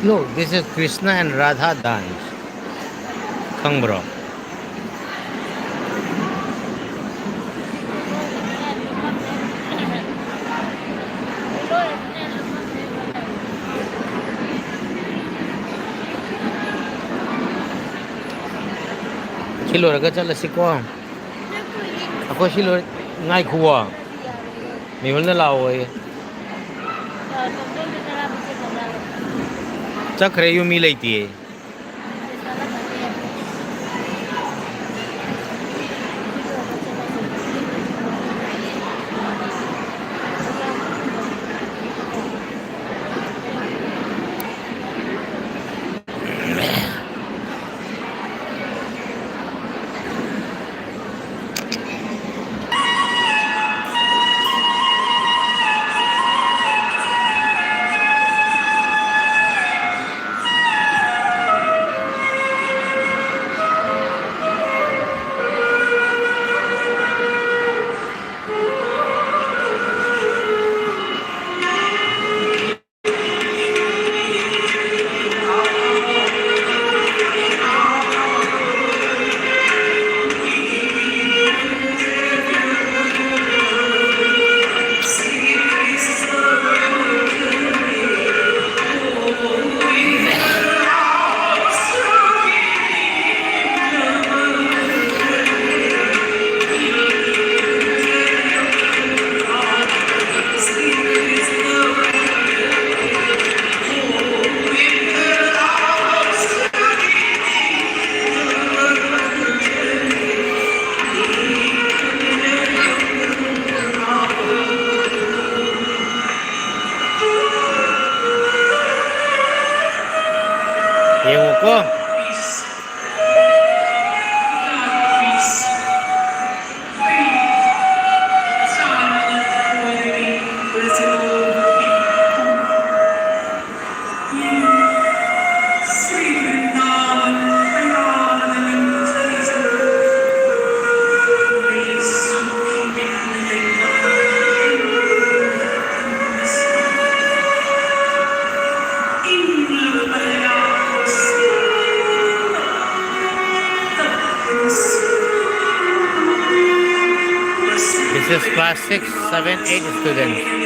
Look, this is Krishna and Radha dance. Khang bro. Siluraga chala siko. Ako silur ngai khuwa. Mi hol na lao ai. Chakre yu mi leiti hai. Yung ko. This is class 6, 7, 8 students.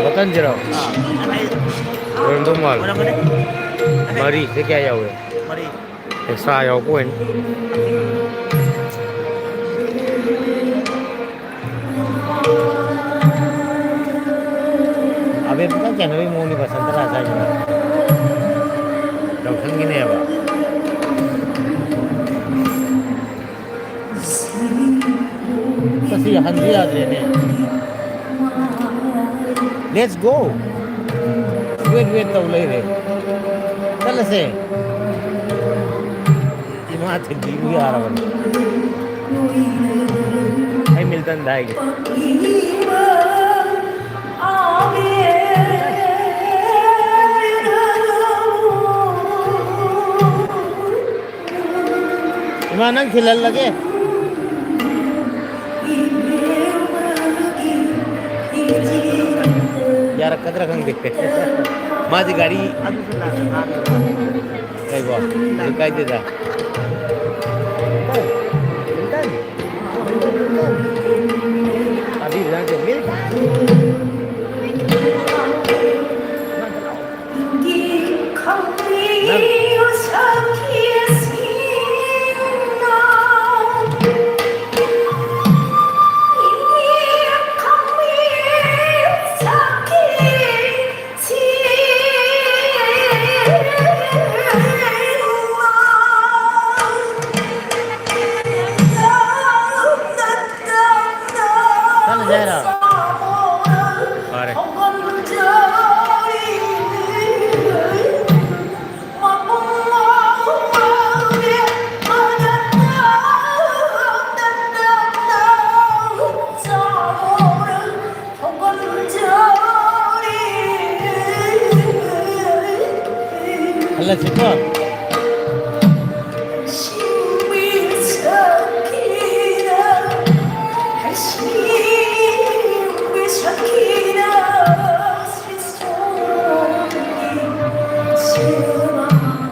ꯕꯇꯟꯁꯤꯔꯣ ꯑꯩ ꯑꯣꯏꯔꯝꯗꯧ ꯃꯥꯜꯂꯦ ꯑꯣꯏꯔꯝꯒꯅꯤ ꯃꯔꯤꯁꯦ ꯀꯌꯥ ꯌꯥꯎꯋꯦ ꯃꯔꯤ extra ꯌꯥꯎꯕ ꯑꯣꯏꯅꯤ ꯑꯕꯦ ꯄꯨꯡꯆꯥꯟ ꯆꯥꯟꯅꯕꯒꯤ ꯃꯑꯣꯡꯅꯤꯀꯣ ꯁꯟꯇꯔꯥ ꯆꯥꯏꯁꯤꯅ ꯌꯥꯎꯁꯟꯒꯤꯅꯦꯕ ꯃꯁꯤ ꯍꯟꯕ ꯌꯥꯗ꯭ꯔꯦꯅꯦ ꯂꯦꯠꯁ ꯒꯣ ꯋꯦꯠ ꯋꯦꯠ ꯇꯧ ꯂꯩꯔꯦ ꯆꯠꯂꯁꯦ ꯏꯃꯥ ꯊꯤꯟꯕꯤꯕꯨ ꯌꯥꯔꯕꯅꯤ ꯑꯩ ꯃꯤꯜꯇꯟꯗ ꯍꯥꯏꯒꯦ ꯃꯤꯜꯇꯟ ꯏꯃꯥ ꯅꯪ ꯊꯤꯜꯍꯜꯂꯒꯦ ꯌꯥꯔꯛꯀꯗ꯭ꯔꯥ ꯈꯪꯗꯦ ꯃꯥꯗꯤ ꯒꯥꯔꯤ ꯑꯗꯨꯁꯨ ꯂꯥꯜꯂꯦꯕ ꯀꯩꯕꯣ ꯀꯩꯁꯨ ꯀꯥꯏꯗꯦꯗ ꯃꯤꯜꯇꯟ ꯃꯤꯜꯇꯟ ꯃꯤꯜꯇꯟ ꯇꯥꯕꯤꯕ꯭ꯔꯥ ꯈꯪꯗꯦ ꯃꯤꯜꯇꯟ ꯏꯃꯥꯝꯆꯥ ꯂꯥꯛꯑꯣ ꯅꯪ ꯆꯠꯂꯁꯦ ꯍꯥꯏꯔꯣ ꯐꯔꯦ ꯍꯜꯂꯁꯤꯀꯣ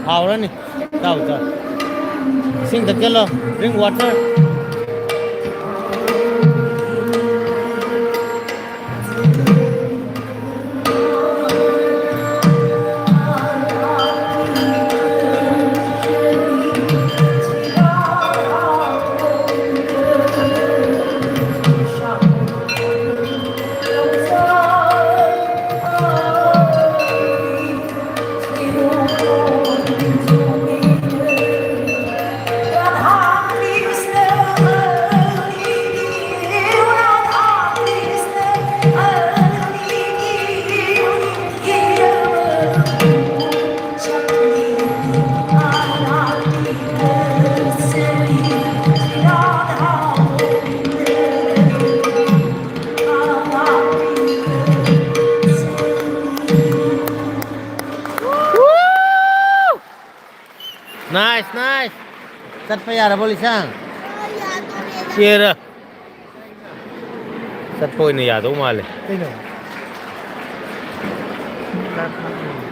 ꯍꯥꯎꯔꯅꯤ ꯆꯥꯎ ꯆꯥꯎ ꯏꯁꯤꯡ ꯊꯛꯆꯜꯂꯣ ꯗ꯭ꯔꯤꯡ ꯋꯥꯇꯔ ꯅꯥꯏꯁ ꯅꯥꯏꯁ ꯆꯠꯄ ꯌꯥꯔꯕꯣ ꯂꯤꯁꯥꯡ ꯆꯦꯔ ꯆꯠꯄ ꯑꯣꯏꯅ ꯌꯥꯗꯧ ꯃꯥꯜꯂꯦ ꯀꯩꯅꯣ ꯈꯪꯗꯦ